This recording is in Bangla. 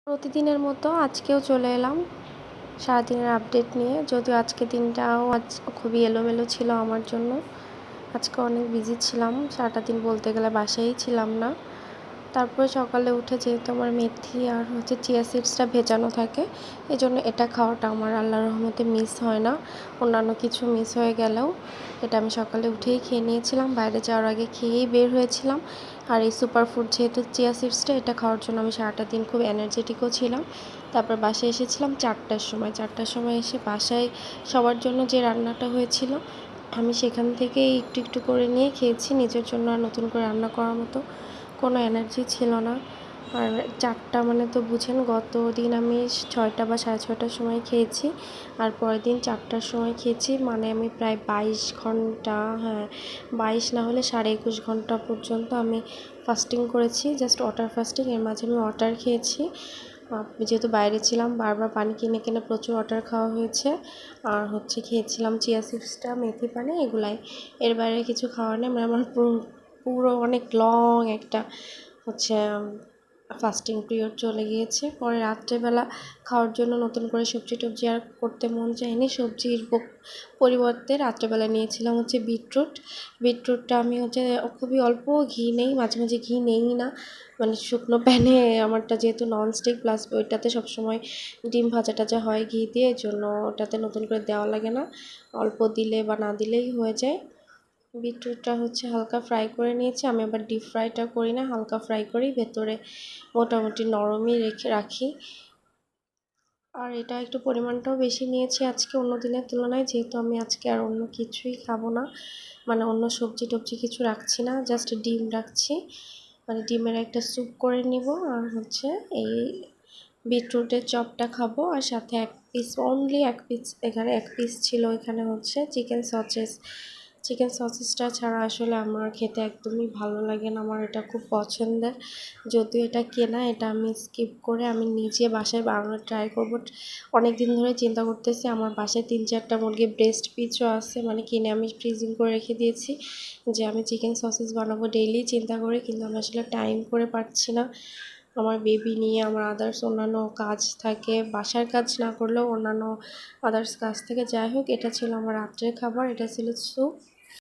প্রতিদিনের মতো আজকেও চলে এলাম সারাদিনের আপডেট নিয়ে। যদিও আজকে দিনটাও খুবই এলোমেলো ছিল আমার জন্য। আজকে অনেক বিজি ছিলাম, সারাটা দিন বলতে গেলে বাসায়ই ছিলাম না। তারপরে সকালে উঠে যেহেতু আমার মেথি আর চিয়া সিডসটা ভেজানো থাকে, এজন্য এটা খাওয়াটা আমার আল্লাহর রহমতে মিস হয় না। অন্যান্য কিছু মিস হয়ে গেলেও এটা আমি সকালে উঠেই খেয়ে নিয়েছিলাম, বাইরে যাওয়ার আগে খেয়েই বের হয়েছিলাম। আর এই সুপার ফুড যেহেতু চিয়া সিডসটা, এটা খাওয়ার জন্য আমি সারাটা দিন খুব এনার্জেটিকও ছিলাম। তারপর বাসায় এসেছিলাম 4টার সময়। 4টার সময় এসে বাসায় সবার জন্য যে রান্নাটা হয়েছিল, আমি সেখান থেকেই একটু একটু করে নিয়ে খেয়েছি। নিজের জন্য আর নতুন করে রান্না করার মতো কোনো এনার্জি ছিল না। আর 4টা মানে তো বুঝেন, গত দিন আমি 6টা বা 6:30টার সময় খেয়েছি, আর পরের দিন 4টার সময় খেয়েছি। মানে আমি প্রায় 22 ঘন্টা, হ্যাঁ 22 না হলে 21.5 ঘন্টা পর্যন্ত আমি ফাস্টিং করেছি, জাস্ট ওয়াটার ফাস্টিং। এর মাঝে আমি ওয়াটার খেয়েছি, যেহেতু বাইরে ছিলাম বারবার পানি কিনে কিনে প্রচুর ওয়াটার খাওয়া হয়েছে। আর খেয়েছিলাম চিয়া সিডসটা, মেথি পানি, এগুলাই। এর বাইরে কিছু খাওয়া নেই। মানে আমার পুরো অনেক লং একটা ফাস্টিং পিরিয়ড চলে গিয়েছে। পরে রাত্রেবেলা খাওয়ার জন্য নতুন করে সবজি টবজি আর করতে মন চায়নি। সবজির পরিবর্তে রাত্রেবেলা নিয়েছিলাম বিটরুটটা আমি খুবই অল্প ঘি নেই, মাঝে মাঝে ঘি নেই না, মানে শুকনো প্যানে আমারটা যেহেতু ননস্টিক, প্লাস ওইটাতে সবসময় ডিম ভাজা টাজা হয় ঘি দিয়ে, এর জন্য ওটাতে নতুন করে দেওয়া লাগে না, অল্প দিলে বা না দিলেই হয়ে যায়। বিটরুটটা হালকা ফ্রাই করে নিয়েছি। আমি আবার ডিপ ফ্রাইটা করি না, হালকা ফ্রাই করি, ভেতরে মোটামুটি নরমই রাখি। আর এটা একটু পরিমাণটাও বেশি নিয়েছি আজকে অন্য দিনের তুলনায়, যেহেতু আমি আজকে আর অন্য কিছুই খাবো না, মানে অন্য সবজি টবজি কিছু রাখছি না, জাস্ট ডিম রাখছি। মানে ডিমের একটা স্যুপ করে নিব, আর এই বিটরুটের চপটা খাবো। আর সাথে অনলি এক পিস, এখানে এক পিস ছিল, এখানে চিকেন সসেসটা ছাড়া আসলে আমার খেতে একদমই ভালো লাগে না, আমার এটা খুব পছন্দের। যদিও এটা কেনা, এটা আমি স্কিপ করে আমি নিজে বাসায় বানানোর ট্রাই করব। অনেক দিন ধরে চিন্তা করতেছি, আমার বাসায় 3-4টা মুরগির ব্রেস্ট পিসও আছে, মানে কিনে আমি ফ্রিজিং করে রেখে দিয়েছি, যে আমি চিকেন সসেস বানাবো ডেইলি চিন্তা করে, কিন্তু আমি আসলে টাইম করে পারছি না। আমার বেবি নিয়ে আমার আদার্স অন্যান্য কাজ থাকে, বাসার কাজ না করলেও অন্যান্য আদার্স কাজ থেকে। যাই হোক, এটা ছিল আমার রাত্রের খাবার, এটা ছিল স্যুপ।